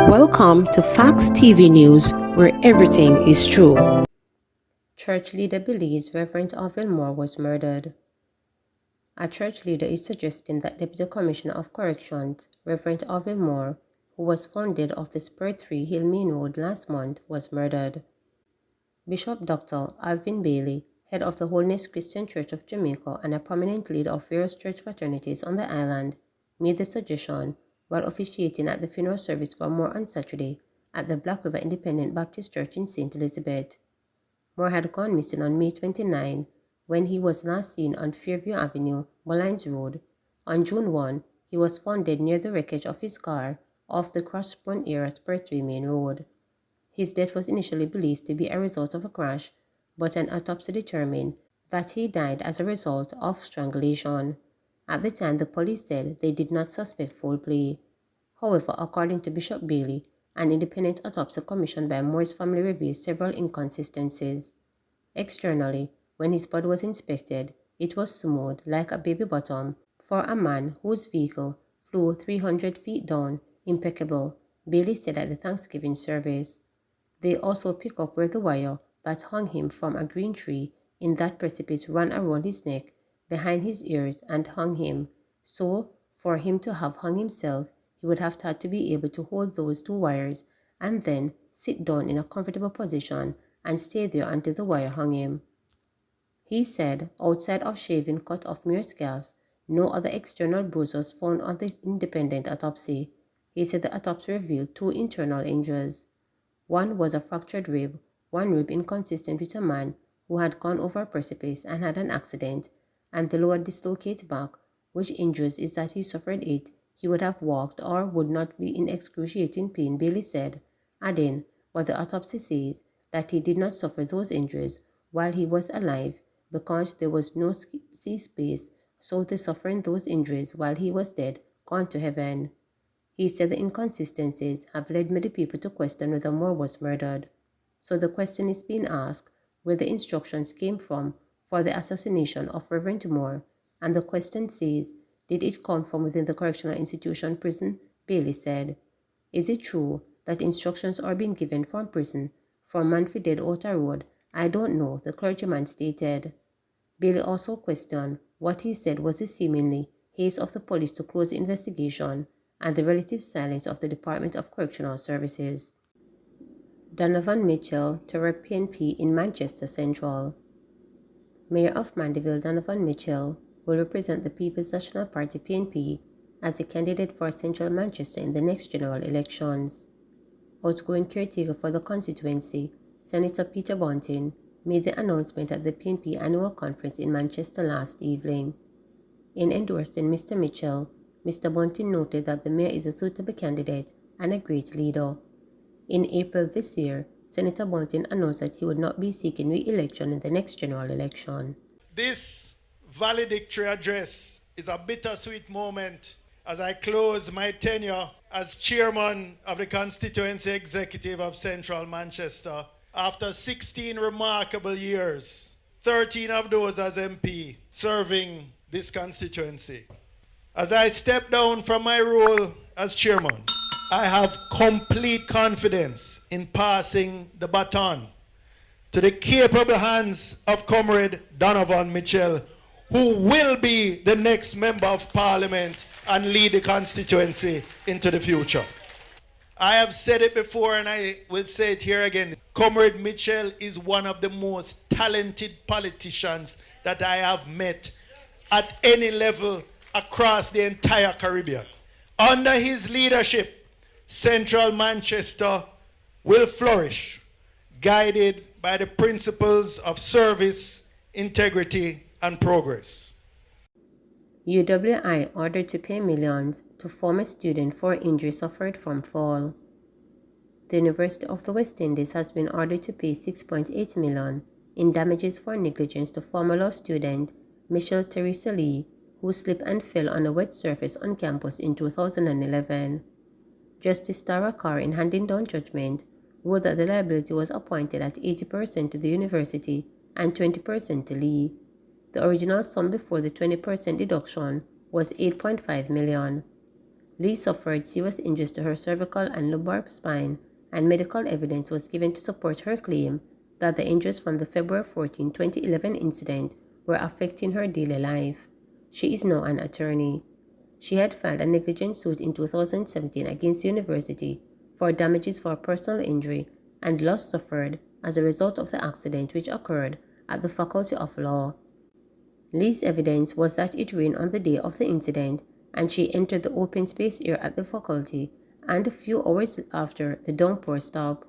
Welcome to Facts TV News, where everything is true. Church leader believes Reverend Orville Moore was murdered. A church leader is suggesting that Deputy Commissioner of Corrections, Reverend Orville Moore, who was found dead off the Spur 3 Hill Main Road last month, was murdered. Bishop Dr. Alvin Bailey, head of the Holiness Christian Church of Jamaica and a prominent leader of various church fraternities on the island, made the suggestion while officiating at the funeral service for Moore on Saturday at the Black River Independent Baptist Church in St. Elizabeth. Moore had gone missing on May 29 when he was last seen on Fairview Avenue, Mullines Road. On June 1, he was found dead near the wreckage of his car off the Crossburn Era Spur 3 Main Road. His death was initially believed to be a result of a crash, but an autopsy determined that he died as a result of strangulation. At the time, the police said they did not suspect foul play. However, according to Bishop Bailey, an independent autopsy commissioned by Moore's family revealed several inconsistencies. Externally, when his body was inspected, it was smooth like a baby bottom for a man whose vehicle flew 300 feet down, impeccable, Bailey said at the Thanksgiving service. They also pick up where the wire that hung him from a green tree in that precipice ran around his neck, behind his ears, and hung him. So, for him to have hung himself, he would have had to be able to hold those two wires and then sit down in a comfortable position and stay there until the wire hung him. He said, outside of shaving cut off mere scalps, no other external bruise was found on the independent autopsy. He said the autopsy revealed two internal injuries. One was a fractured rib, one rib inconsistent with a man who had gone over a precipice and had an accident, and the lower dislocated back, which injures is that he suffered it, he would have walked or would not be in excruciating pain, Bailey said, adding, but the autopsy says that he did not suffer those injuries while he was alive because there was no sea space, so the suffering those injuries while he was dead, gone to heaven. He said the inconsistencies have led many people to question whether Moore was murdered. So the question is being asked where the instructions came from for the assassination of Reverend Moore, and the question says, did it come from within the correctional institution prison? Bailey said. Is it true that instructions are being given from prison from Manfred Outer Road? I don't know, the clergyman stated. Bailey also questioned what he said was the seemingly haste of the police to close the investigation and the relative silence of the Department of Correctional Services. Donovan Mitchell to rep PNP in Manchester Central. Mayor of Mandeville Donovan Mitchell will represent the People's National Party PNP as a candidate for Central Manchester in the next general elections. Outgoing caretaker for the constituency, Senator Peter Bunting, made the announcement at the PNP annual conference in Manchester last evening. In endorsing Mr. Mitchell, Mr. Bunting noted that the mayor is a suitable candidate and a great leader. In April this year, Senator Bunting announced that he would not be seeking re-election in the next general election. This valedictory address is a bittersweet moment as I close my tenure as chairman of the constituency executive of Central Manchester after 16 remarkable years, 13 of those as MP, serving this constituency. As I step down from my role as chairman, I have complete confidence in passing the baton to the capable hands of Comrade Donovan Mitchell, who will be the next member of parliament and lead the constituency into the future. I have said it before and I will say it here again. Comrade Mitchell is one of the most talented politicians that I have met at any level across the entire Caribbean. Under his leadership, Central Manchester will flourish, guided by the principles of service, integrity, and progress. UWI ordered to pay millions to former student for injury suffered from fall. The University of the West Indies has been ordered to pay $6.8 million in damages for negligence to former law student Michelle Teresa Lee, who slipped and fell on a wet surface on campus in 2011. Justice Tara Carr, in handing down judgment, ruled that the liability was appointed at 80% to the university and 20% to Lee. The original sum before the 20% deduction was $8.5 million. Lee suffered serious injuries to her cervical and lumbar spine, and medical evidence was given to support her claim that the injuries from the February 14, 2011 incident were affecting her daily life. She is now an attorney. She had filed a negligence suit in 2017 against the university for damages for personal injury and loss suffered as a result of the accident which occurred at the Faculty of Law. Lee's evidence was that it rained on the day of the incident and she entered the open space area at the faculty, and a few hours after, the downpour stopped.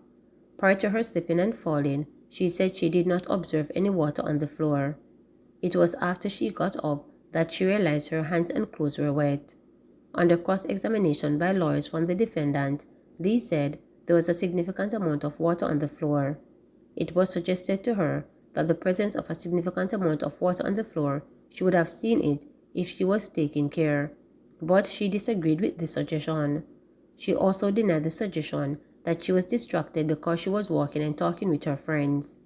Prior to her slipping and falling, she said she did not observe any water on the floor. It was after she got up that she realized her hands and clothes were wet. Under cross-examination by lawyers from the defendant, Lee said there was a significant amount of water on the floor. It was suggested to her that the presence of a significant amount of water on the floor, she would have seen it if she was taking care, but she disagreed with this suggestion. She also denied the suggestion that she was distracted because she was walking and talking with her friends.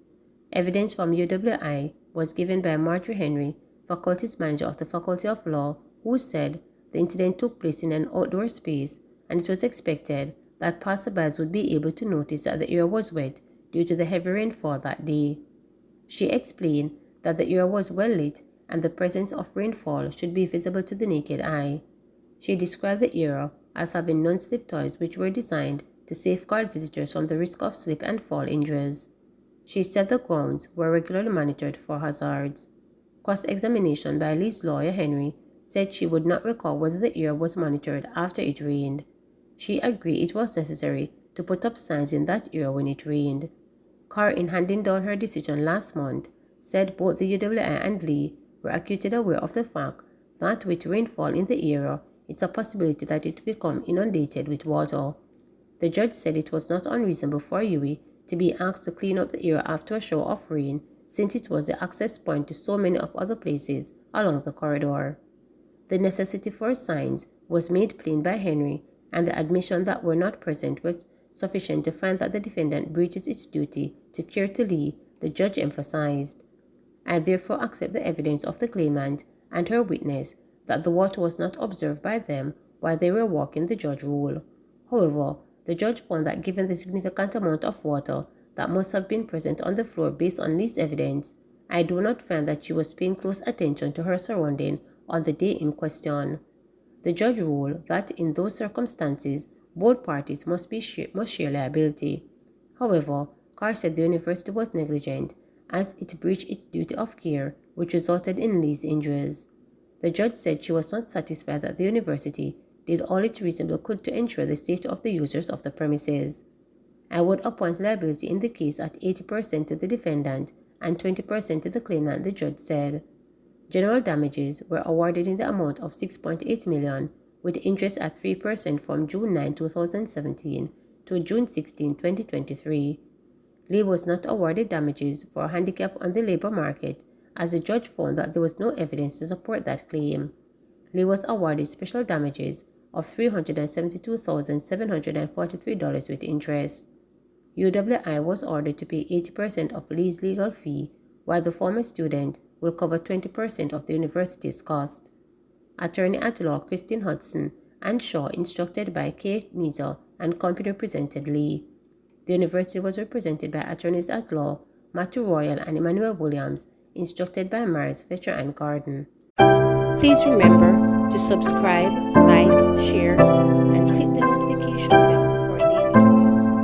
Evidence from UWI was given by Marjorie Henry, faculty's manager of the Faculty of Law, who said the incident took place in an outdoor space and it was expected that passersby would be able to notice that the area was wet due to the heavy rainfall that day. She explained that the area was well lit and the presence of rainfall should be visible to the naked eye. She described the area as having non-slip toys which were designed to safeguard visitors from the risk of slip and fall injuries. She said the grounds were regularly monitored for hazards. Cross-examination by Lee's lawyer Henry said she would not recall whether the area was monitored after it rained. She agreed it was necessary to put up signs in that area when it rained. Carr, in handing down her decision last month, said both the UWI and Lee were acutely aware of the fact that with rainfall in the area, it's a possibility that it will become inundated with water. The judge said it was not unreasonable for UWI to be asked to clean up the area after a shower of rain, since it was the access point to so many of other places along the corridor. The necessity for signs was made plain by Henry, and the admission that were not present was sufficient to find that the defendant breaches its duty to care to Lee, the judge emphasized. I therefore accept the evidence of the claimant and her witness that the water was not observed by them while they were walking, the judge ruled. However, the judge found that given the significant amount of water that must have been present on the floor based on Lee's evidence, I do not find that she was paying close attention to her surroundings on the day in question. The judge ruled that in those circumstances, both parties must share liability. However, Carr said the university was negligent as it breached its duty of care, which resulted in Lee's injuries. The judge said she was not satisfied that the university did all it reasonably could to ensure the safety of the users of the premises. I would appoint liability in the case at 80% to the defendant and 20% to the claimant, the judge said. General damages were awarded in the amount of $6.8 million, with interest at 3% from June 9, 2017 to June 16, 2023. Lee was not awarded damages for handicap on the labor market, as the judge found that there was no evidence to support that claim. Lee was awarded special damages of $372,743 with interest. UWI was ordered to pay 80% of Lee's legal fee, while the former student will cover 20% of the university's cost. Attorney at law Christine Hudson and Shaw, instructed by Kay Nita and company, represented Lee. The university was represented by attorneys at law Matthew Royal and Emmanuel Williams, instructed by Maris Fletcher and Garden. Please remember to subscribe, like, share,